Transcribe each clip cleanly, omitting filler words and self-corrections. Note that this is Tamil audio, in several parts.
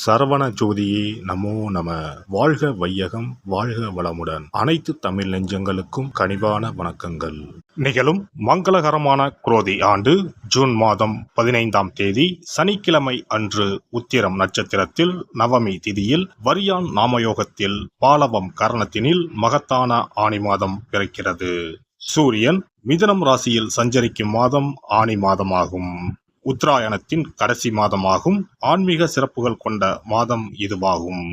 சரவண ஜோதியே நமோ நம. வாழ்க வையகம், வாழ்க வளமுடன். அனைத்து தமிழ் நெஞ்சங்களுக்கும் கனிவான வணக்கங்கள். நிகழும் மங்களகரமான குரோதி ஆண்டு ஜூன் மாதம் 15ஆம் தேதி சனிக்கிழமை அன்று உத்திரம் நட்சத்திரத்தில் நவமி திதியில் வரியான் நாமயோகத்தில் பாலவம் கரணத்தினில் மகத்தான ஆனி மாதம் பிறக்கிறது. சூரியன் மிதுனம் ராசியில் சஞ்சரிக்கும் மாதம் ஆனி மாதமாகும். உத்தராயணத்தின் கடைசி மாதமாகும். ஆன்மீக சிறப்புகள் கொண்ட மாதம் இதுவாகும்.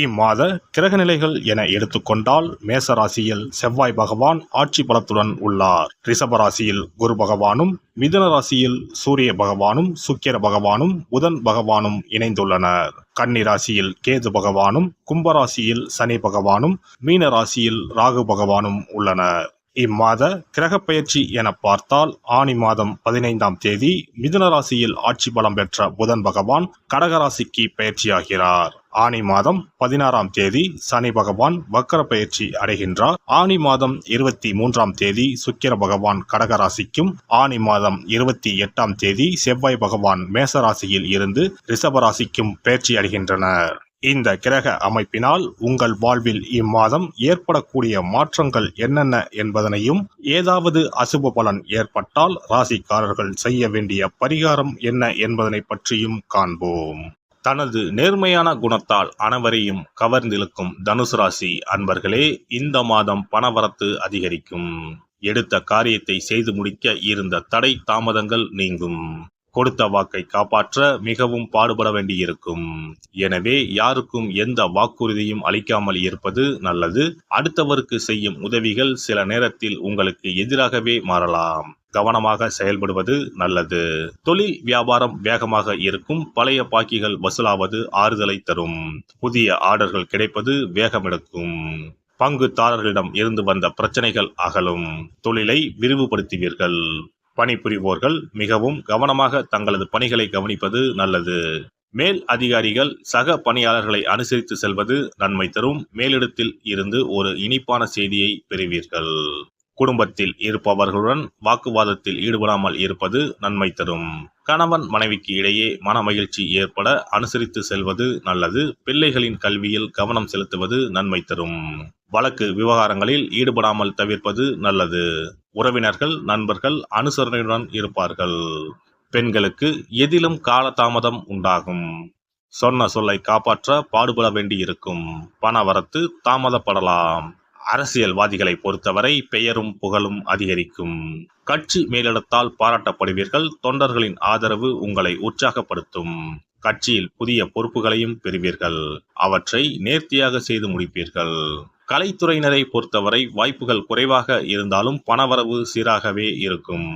இம்மாத கிரகநிலைகள் என எடுத்துக்கொண்டால் மேசராசியில் செவ்வாய் பகவான் ஆட்சி பலத்துடன் உள்ளார். ரிஷபராசியில் குரு பகவானும், மிதுன ராசியில் சூரிய பகவானும், சுக்கிர பகவானும், புதன் பகவானும் இணைந்துள்ளனர். கன்னி ராசியில் கேது பகவானும், கும்பராசியில் சனி பகவானும், மீன ராசியில் ராகு பகவானும் உள்ளனர். இம்மாத கிரக பயிற்சி என பார்த்தால் ஆனி மாதம் 15ஆம் தேதி மிதுன ராசியில் ஆட்சி பலம் பெற்ற புதன் பகவான் கடகராசிக்கு பயிற்சியாகிறார். ஆனி மாதம் 16ஆம் தேதி சனி பகவான் வக்கர பயிற்சி அடைகின்றார். ஆனி மாதம் 23ஆம் தேதி சுக்கிர பகவான் கடகராசிக்கும், ஆனி மாதம் 28ஆம் தேதி செவ்வாய் பகவான் மேசராசியில் இருந்து ரிஷபராசிக்கும் பயிற்சி அடைகின்றனர். இந்த கிரக அமைப்பினால் உங்கள் வாழ்வில் இம்மாதம் ஏற்படக்கூடிய மாற்றங்கள் என்னென்ன என்பதனையும், ஏதாவது அசுப பலன் ஏற்பட்டால் ராசிக்காரர்கள் செய்ய வேண்டிய பரிகாரம் என்ன என்பதனை பற்றியும் காண்போம். தனது நேர்மையான குணத்தால் அனைவரையும் கவர்ந்திழுக்கும் தனுசு ராசி அன்பர்களே, இந்த மாதம் பணவரத்து அதிகரிக்கும். எடுத்த காரியத்தை செய்து முடிக்க இருந்த தடை தாமதங்கள் நீங்கும். கொடுத்த வாக்கை காப்பாற்ற மிகவும் பாடுபட வேண்டியிருக்கும். எனவே யாருக்கும் எந்த வாக்குறுதியும் அளிக்காமல் இருப்பது நல்லது. அடுத்தவருக்கு செய்யும் உதவிகள் சில நேரத்தில் உங்களுக்கு எதிராகவே மாறலாம். கவனமாக செயல்படுவது நல்லது. தொழில் வியாபாரம் வேகமாக இருக்கும். பழைய பாக்கிகள் வசூலாவது ஆறுதலை தரும். புதிய ஆர்டர்கள் கிடைப்பது வேகமெடுக்கும். பங்குதாரர்களிடம் இருந்து வந்த பிரச்சனைகள் அகலும். தொழிலை விரிவுபடுத்துவீர்கள். பணிபுரிவோர்கள் மிகவும் கவனமாக தங்களது பணிகளை கவனிப்பது நல்லது. மேல் அதிகாரிகள் சக பணியாளர்களை அனுசரித்து செல்வது நன்மை தரும். மேலிடத்தில் இருந்து ஒரு இனிப்பான செய்தியை பெறுவீர்கள். குடும்பத்தில் இருப்பவர்களுடன் வாக்குவாதத்தில் ஈடுபடாமல் இருப்பது நன்மை தரும். கணவன் மனைவிக்கு இடையே மன மகிழ்ச்சி ஏற்பட அனுசரித்து செல்வது நல்லது. பிள்ளைகளின் கல்வியில் கவனம் செலுத்துவது நன்மை தரும். வழக்கு விவகாரங்களில் ஈடுபடாமல் தவிர்ப்பது நல்லது. உறவினர்கள், நண்பர்கள் அனுசரணையுடன் இருப்பார்கள். பெண்களுக்கு எதிலும் காலதாமதம் உண்டாகும். சொன்ன சொல்லை காப்பாற்ற பாடுபட வேண்டியிருக்கும். பண வரத்து தாமதப்படலாம். அரசியல்வாதிகளை பொறுத்தவரை பெயரும் புகழும் அதிகரிக்கும். கட்சி மேலிடத்தால் பாராட்டப்படுவீர்கள். தொண்டர்களின் ஆதரவு உங்களை உற்சாகப்படுத்தும். கட்சியில் புதிய பொறுப்புகளையும் பெறுவீர்கள். அவற்றை நேர்த்தியாக செய்து முடிப்பீர்கள். கலைத்துறையினரை பொறுத்தவரை வாய்ப்புகள் குறைவாக இருந்தாலும் பணவரவு சீராகவே இருக்கும்.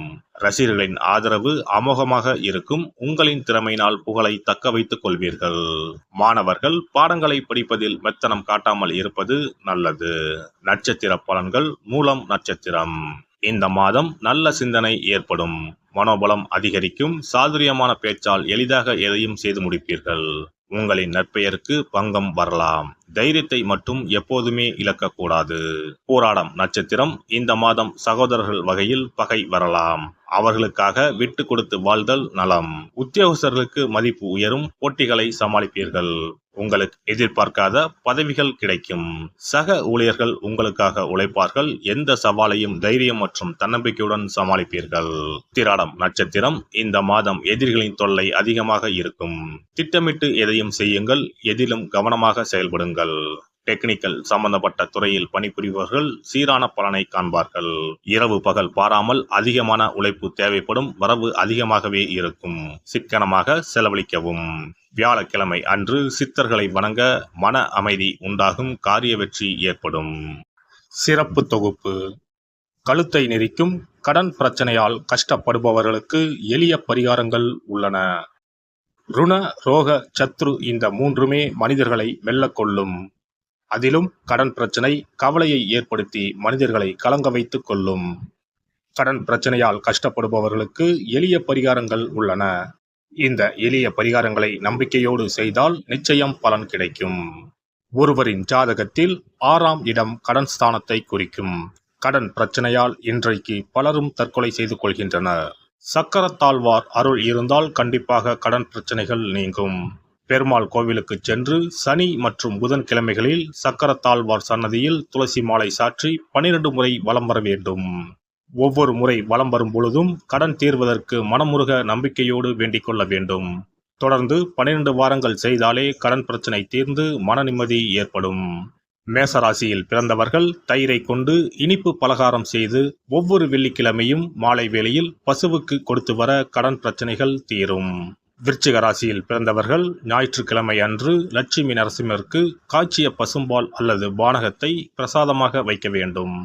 ரசிகர்களின் ஆதரவு அமோகமாக இருக்கும். உங்களின் திறமையினால் புகழை தக்க வைத்துக் கொள்வீர்கள். மாணவர்கள் பாடங்களை படிப்பதில் மெத்தனம் காட்டாமல் இருப்பது நல்லது. நட்சத்திர பலன்கள். மூலம் நட்சத்திரம். இந்த மாதம் நல்ல சிந்தனை ஏற்படும். மனோபலம் அதிகரிக்கும். சாதுரியமான பேச்சால் எளிதாக எதையும் செய்து முடிப்பீர்கள். உங்களின் நற்பெயருக்கு பங்கம் வரலாம். தைரியத்தை மட்டும் எப்போதுமே இழக்கக்கூடாது. போராடம் நட்சத்திரம். இந்த மாதம் சகோதரர்கள் வகையில் பகை வரலாம். அவர்களுக்காக விட்டு கொடுத்து வாழ்தல் நலம். உத்தியோகஸ்தர்களுக்கு மதிப்பு உயரும். போட்டிகளை சமாளிப்பீர்கள். உங்களுக்கு எதிர்பார்க்காத பதவிகள் கிடைக்கும். சக ஊழியர்கள் உங்களுக்காக உழைப்பார்கள். எந்த சவாலையும் தைரியம் மற்றும் தன்னம்பிக்கையுடன் சமாளிப்பீர்கள். உத்திராடம் நட்சத்திரம். இந்த மாதம் எதிரிகளின் தொல்லை அதிகமாக இருக்கும். திட்டமிட்டு எதையும் செய்யுங்கள். எதிலும் கவனமாக செயல்படுங்கள். டெக்னிக்கல் சம்பந்தப்பட்ட துறையில் பணிபுரிபவர்கள் சீரான பலனை காண்பார்கள். இரவு பகல் பாராமல் அதிகமான உழைப்பு தேவைப்படும். வரவு அதிகமாகவே இருக்கும். சிக்கனமாக செலவழிக்கவும். வியாழக்கிழமை அன்று சித்தர்களை வணங்க மன அமைதி உண்டாகும். காரிய வெற்றி ஏற்படும். சிறப்பு தொகுப்பு. கழுத்தை நெரிக்கும் கடன் பிரச்சனையால் கஷ்டப்படுபவர்களுக்கு எளிய பரிகாரங்கள் உள்ளன. ருண, ரோக, சத்ரு இந்த மூன்றுமே மனிதர்களை வெல்லக்கொள்ளும். அதிலும் கடன் பிரச்சனை கவலையை ஏற்படுத்தி மனிதர்களை கலங்க வைத்துக் கொள்ளும். கடன் பிரச்சனையால் கஷ்டப்படுபவர்களுக்கு எளிய பரிகாரங்கள் உள்ளன. இந்த எளிய பரிகாரங்களை நம்பிக்கையோடு செய்தால் நிச்சயம் பலன் கிடைக்கும். ஒருவரின் ஜாதகத்தில் 6ஆம் இடம் கடன் ஸ்தானத்தை குறிக்கும். கடன் பிரச்சனையால் இன்றைக்கு பலரும் தற்கொலை செய்து கொள்கின்றனர். சக்கரத்தாழ்வார் அருள் இருந்தால் கண்டிப்பாக கடன் பிரச்சனைகள் நீங்கும். பெருமாள் கோவிலுக்கு சென்று சனி மற்றும் புதன்கிழமைகளில் சக்கரத்தாழ்வார் சன்னதியில் துளசி மாலை சாற்றி 12 முறை வலம் வர வேண்டும். ஒவ்வொரு முறை வலம் வரும் பொழுதும் கடன் தீர்வதற்கு மனமுருக நம்பிக்கையோடு வேண்டிக் கொள்ள வேண்டும். தொடர்ந்து 12 வாரங்கள் செய்தாலே கடன் பிரச்சனை தீர்ந்து மன நிம்மதி ஏற்படும். மேசராசியில் பிறந்தவர்கள் தயிரை கொண்டு இனிப்பு பலகாரம் செய்து ஒவ்வொரு வெள்ளிக்கிழமையும் மாலை வேளையில் பசுவுக்கு கொடுத்து வர கடன் பிரச்சனைகள் தீரும். விருச்சிக ராசியில் பிறந்தவர்கள் ஞாயிற்றுக்கிழமை அன்று லட்சுமி நரசிம்மருக்கு காய்ச்சிய பசும்பால் அல்லது பானகத்தை பிரசாதமாக வைக்க வேண்டும்.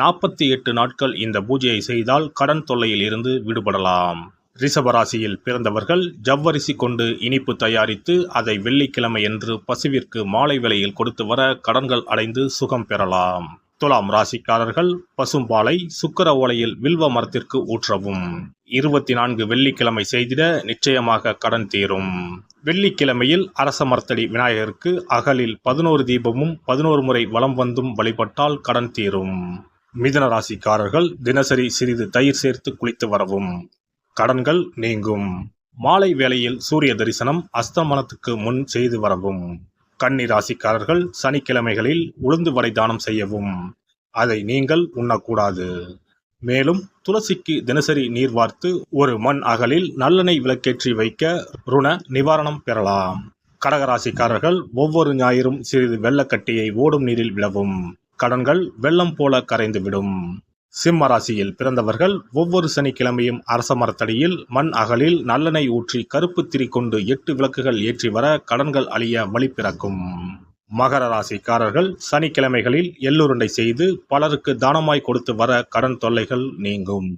48 நாட்கள் இந்த பூஜையை செய்தால் கடன் தொல்லையில் இருந்து விடுபடலாம். ரிஷபராசியில் பிறந்தவர்கள் ஜவ்வரிசி கொண்டு இனிப்பு தயாரித்து அதை வெள்ளிக்கிழமை என்று பசுவிற்கு மாலை வேளையில் கொடுத்து வர கடன்கள் அடைந்து சுகம் பெறலாம். துலாம் ராசிக்காரர்கள் பசும்பாலை சுக்கிர ஓலையில் வில்வ மரத்திற்கு ஊற்றவும். 24 வெள்ளிக்கிழமை செய்திட நிச்சயமாக கடன் தீரும். வெள்ளிக்கிழமையில் அரச மரத்தடி விநாயகருக்கு அகலில் 11 தீபமும் 11 முறை வலம் வந்தும் வழிபட்டால் கடன் தீரும். மிதுன ராசிக்காரர்கள் தினசரி சிறிது தயிர் சேர்த்து குளித்து வரவும். கடன்கள் நீங்கும். மாலை வேளையில் சூரிய தரிசனம் அஸ்தமனத்துக்கு முன் செய்து வரவும். கன்னி ராசிக்காரர்கள் சனிக்கிழமைகளில் உளுந்து வடை தானம் செய்யவும். அதை நீங்கள் உண்ணக்கூடாது. மேலும் துளசிக்கு தினசரி நீர் வார்த்து ஒரு மண் அகலில் நல்லெண்ணெய் விளக்கேற்றி வைக்க ருண நிவாரணம் பெறலாம். கடகராசிக்காரர்கள் ஒவ்வொரு ஞாயிறும் சிறிது வெள்ளக்கட்டியை ஓடும் நீரில் விடவும். கடன்கள் வெள்ளம் போல கரைந்துவிடும். சிம்ம ராசியில் பிறந்தவர்கள் ஒவ்வொரு சனிக்கிழமையும் அரச மரத்தடியில் மண் அகலில் நல்லெண்ணெய் ஊற்றி கருப்பு திரி கொண்டு 8 விளக்குகள் ஏற்றி வர கடன்கள் அழிய வழி பிறக்கும். மகர ராசிக்காரர்கள் சனிக்கிழமைகளில் எள்ளுருண்டை செய்து பலருக்கு தானமாய் கொடுத்து வர கடன் தொல்லைகள் நீங்கும்.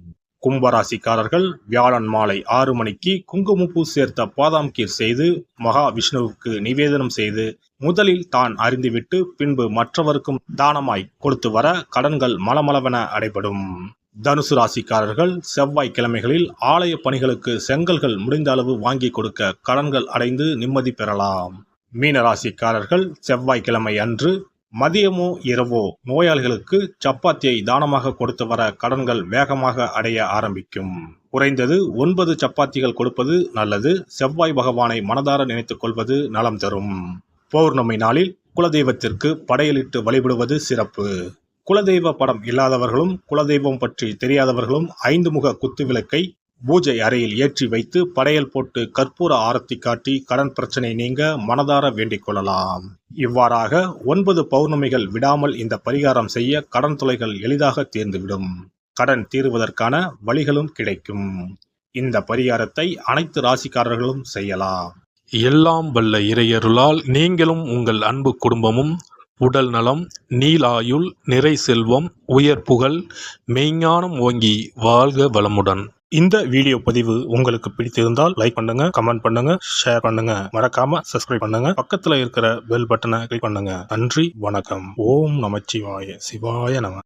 கும்பராசிக்காரர்கள் வியாழன் மாலை 6 மணிக்கு குங்குமப்பூ சேர்த்த பாதாம் கீர் செய்து மகா விஷ்ணுவுக்கு நிவேதனம் செய்து முதலில் தான் அறிந்துவிட்டு பின்பு மற்றவருக்கும் தானமாய் கொடுத்து வர கடன்கள் மலமளவென அடைபடும். தனுசு ராசிக்காரர்கள் செவ்வாய்க்கிழமைகளில் ஆலய பணிகளுக்கு செங்கல்கள் முடிந்த அளவு வாங்கி கொடுக்க கடன்கள் அடைந்து நிம்மதி பெறலாம். மீன ராசிக்காரர்கள் செவ்வாய்க்கிழமை அன்று மதியமோ இரவோ நோயாளிகளுக்கு சப்பாத்தியை தானமாக கொடுத்து வர கடன்கள் வேகமாக அடைய ஆரம்பிக்கும். குறைந்தது 9 சப்பாத்திகள் கொடுப்பது நல்லது. செவ்வாய் பகவானை மனதார நினைத்துக் கொள்வது நலம் தரும். பௌர்ணமி நாளில் குலதெய்வத்திற்கு படையலிட்டு வழிபடுவது சிறப்பு. குலதெய்வ படம் இல்லாதவர்களும் குலதெய்வம் பற்றி தெரியாதவர்களும் 5 முக குத்து விளக்கை பூஜை அறையில் ஏற்றி வைத்து படையல் போட்டு கற்பூர ஆரத்தி காட்டி கடன் பிரச்சனை நீங்க மனதார வேண்டிக் கொள்ளலாம். இவ்வாறாக 9 பௌர்ணமிகள் விடாமல் இந்த பரிகாரம் செய்ய கடன் தொல்லைகள் எளிதாக தீர்ந்துவிடும். கடன் தீர்வதற்கான வழிகளும் கிடைக்கும். இந்த பரிகாரத்தை அனைத்து ராசிக்காரர்களும் செய்யலாம். எல்லாம் வல்ல இறையருளால் நீங்களும் உங்கள் அன்பு குடும்பமும் உடல் நலம், நீலாயுள், நிறை செல்வம், உயர் புகழ், மெய்ஞானம் ஓங்கி வாழ்க வளமுடன். இந்த வீடியோ பதிவு உங்களுக்கு பிடித்திருந்தால் லைக் பண்ணுங்க, கமெண்ட் பண்ணுங்க, ஷேர் பண்ணுங்க, மறக்காம சப்ஸ்கிரைப் பண்ணுங்க, பக்கத்துல இருக்கிற பெல் பட்டனை கிளிக் பண்ணுங்க. நன்றி, வணக்கம். ஓம் நமச்சிவாய. சிவாய நம.